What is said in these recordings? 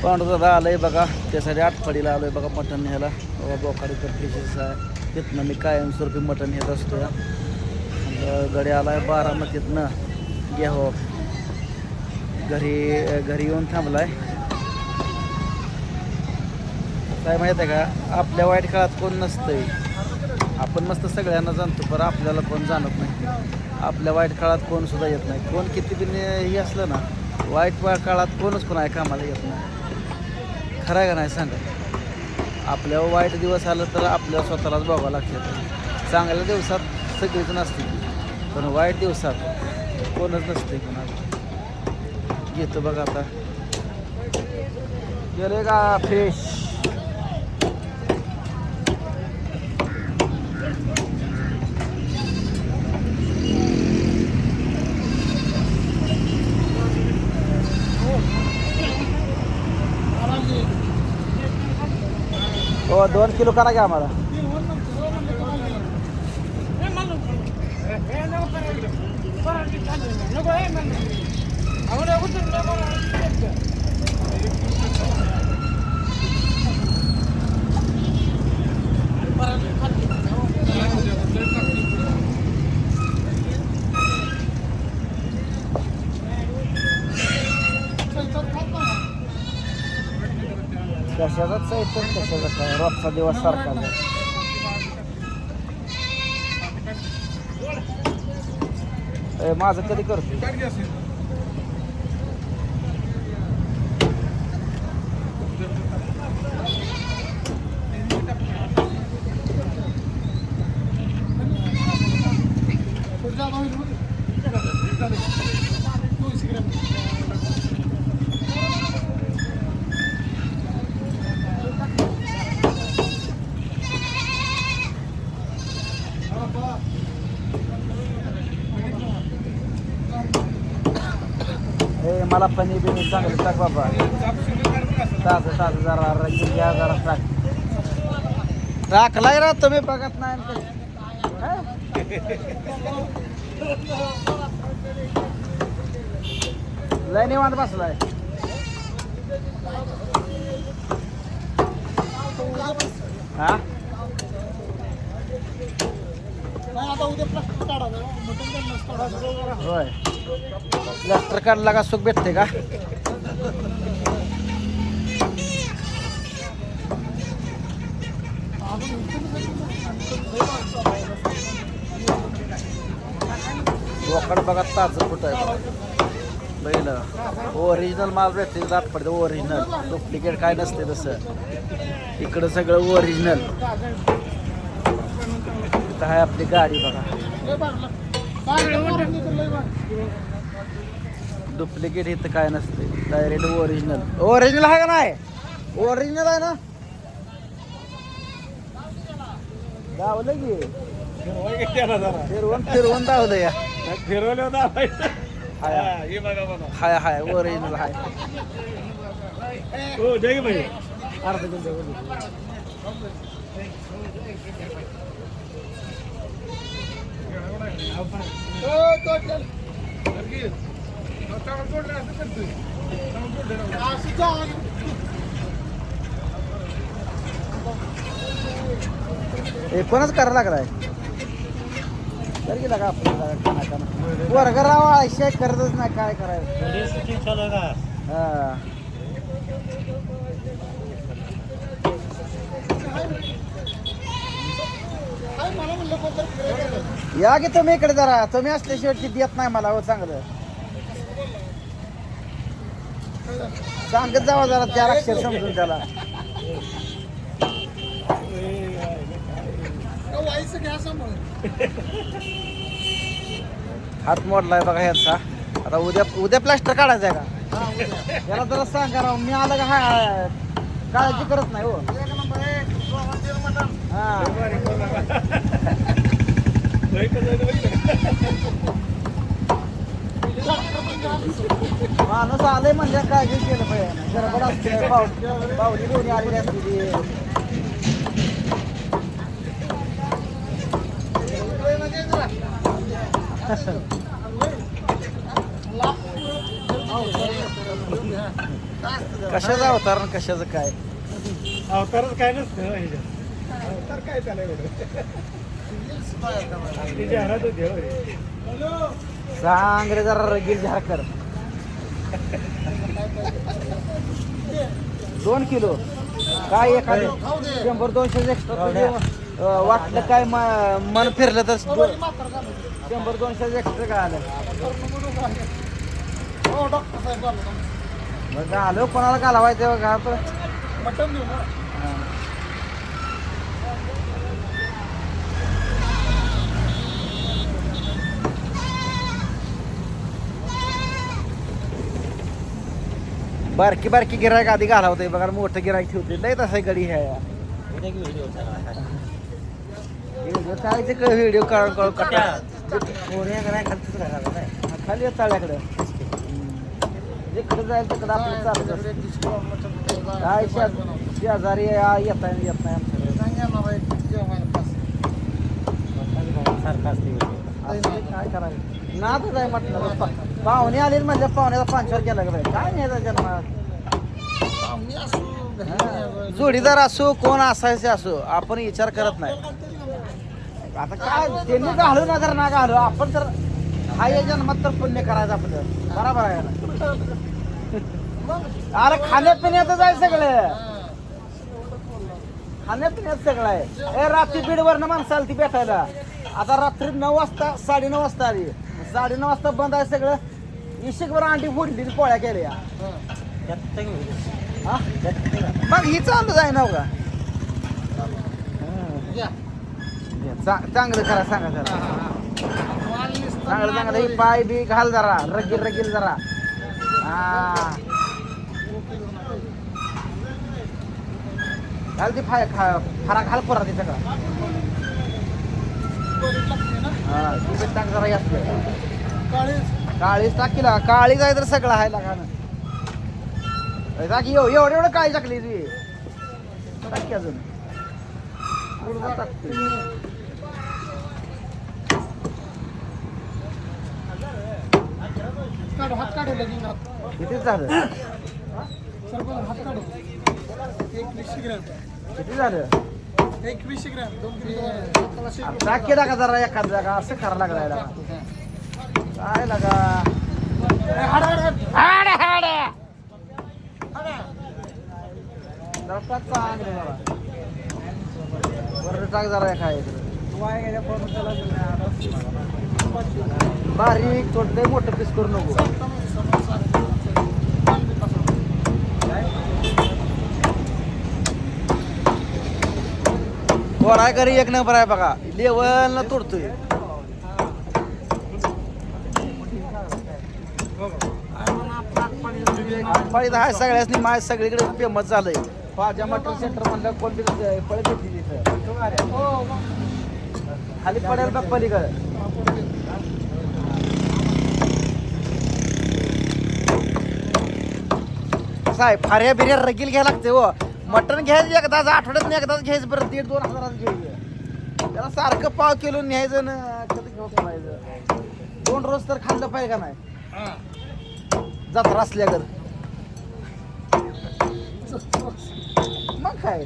पांडुदादा आलंय बघा, त्यासाठी आटपाडीला आलोय बघा मटण न्यायला. बाबा बोकाडीकर फिशेस आहे, तिथनं मी कायमस्वरूपी मटण येत असतो या. गडी आलाय बारामतीतनं घ्यावं, घरी येऊन थांबलाय. काय माहिती आहे का, आपल्या वाईट काळात कोण नसतंय. आपण मस्त सगळ्यांना जाणतो, पण आपल्याला कोण जाणत नाही. आपल्या वाईट काळात कोण सुद्धा येत नाही. कोण किती बी हे असलं ना, वाईट काळात कोणच कोण आहे कामाला येत नाही. खरं आहे का नाही सांगा. आपल्यावर वाईट दिवस आलं तर आपल्याला स्वतःलाच बघावं लागतं. चांगल्या दिवसात सगळीच नसते, पण वाईट दिवसात कोणच नसते कोणाला. घेतो बघा आता, गेले का फिश. हो 2 किलो करा घ्या आम्हाला. कशाचाच आहे, कशाचा काय रोजचा दिवस सारखा. माझं कधी करतो मला पनीर बिनीर चांगलं टाक बाबा. ताजं जरा टाक. टाकलाय ना तुम्ही बघत नाही. लय निवांत बसलाय. हा होय, प्लास्टर काढला का सुख भेटते का. बोकड बघा ताजं कुठं आहे बैल. ओरिजिनल माल भेटते, जात पडते ओरिजिनल. डुप्लिकेट काय नसते तसं. इकडं सगळं ओरिजिनल. इथं आहे आपली गाडी बघा. डुप्लिकेट इथं काय नसते, डायरेक्ट ओरिजिनल. ओरिजिनल आहे का नाही, ओरिजिनल आहे ना. दावलं की फिरवून दावलं या. फिरवलं हाय हाय ओरिजिनल हाय. हो जय भाई. कोणच करायला लागलाय तर गेला का आपण वर्ग रावा शेक करतच नाही. काय करायचं. हा या की तुम्ही इकडे जरा. तुम्ही असल्याशिवाय देत नाही मला हो चांगलं. सांगत जावा जरा 4 अक्षर समजून त्याला. हात मोडलाय बघा ह्यांचा. आता उद्या प्लास्टर काढायचं आहे का. याला जरा सांग करा. मी आलं का हाय काळजी करत नाही हो. हा माणूस आलंय म्हणजे काळजी केलं पाहिजे. गडबड असते, पावली घेऊन आलेली असते. ती कशाचा अवतार आणि कशाचं काय अवतारच काय नसतं अवतार काय त्याला सांग रे जरा रगील झाकर 2 किलो काय एखादी 100-200 एक्स्ट्रा वाटलं काय मन फिरलं तर 100-200 एक्स्ट्रा काय आलं मग आलो कोणाला घालवायचं का मटन देऊ ना बारकी बारकी गिरायक आधी घालावतंय बघा मोठं गिरायक ठेवते लय तसं गडी ह्या व्हिडिओ काढून खाली तळ्याकडे जिकडे जाईल तिकडं आपलं चालत काय शेजारी येत नाही आमच्याकडे काय करायचं नादच आहे म्हटलं पाहुणे आले म्हणजे पाहुण्याचा 5 वर केला का काय नाही जन्मात जोडीदार असो कोण असायचे असो आपण विचार करत नाही आता काय त्यांनी घालू ना जर ना घालू आपण तर हा या जन्मात तर पुण्य करायचं आपलं बरोबर आहे ना अरे खाण्यापिण्यातच आहे सगळं खाण्यापिण्यात सगळं आहे ए रात्री बीडवरनं माणसं आली ती भेटायला आता रात्री 9 वाजता 9:30 वाजता आली 9:30 वाजता बंद आहे सगळं इशिकवर अंडी फोडली पोळ्या केल्या मग ही चालू आहे ना का चांगलं करा सांगा जरा चांगलं ही पाय बी घाल जरा रगील जरा हा घाल ती फरा घाल पुरा ती सगळं हा ती टाक जरा यात काळीच टाकीला काळीच आहे तर सगळं आहे लागानं टाकी एवढं काळी टाकली ती टाकी अजून टाकते हात काढू लगीन किती झालं हात काढू 21 ग्रॅम किती झालं 21 ग्रॅम 2 किलो टाकी लागा जरा एखाद जागा असं करायला लागलाय काय लागा चांगलं बरं टाक जरा काय बारीक थोडं मोठं पीस करू नको कोणाय घरी 1 नंबर आहे बघा लेवल न तोडतोय पाळीत आहे सगळ्यासनी माय सगळीकडे फेमस झालंय भाज्या मटन सेंटर म्हणलं कोण बी पळत येते तिथं खाली पडेल बघ पलीकडे साहेब फाऱ्या बिऱ्या रगील घ्यायला लागते हो मटण घ्यायचं एकदाच आठवड्यात एकदाच घ्यायचं बरं 1.5-2 हजारात घ्यायचं त्याला सारखं पाव किलो न्यायचं ना कधी घेऊन खायचं 2 रोज तर खाल्लं पाहिजे का नाही जत्रा असल्यावर मग काय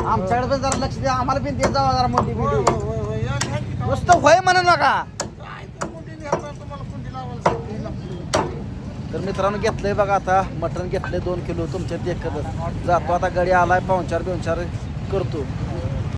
आमच्याकडे पण जरा लक्ष द्या आम्हाला पण देत जावा जरा मोठी व्हिडिओ नुसतं होय म्हणू नका तर मित्रांनो घेतलंय बघा आता मटण घेतलंय 2 किलो तुमच्या देखत जातो आता गाडी आलाय पाहुणचार करतो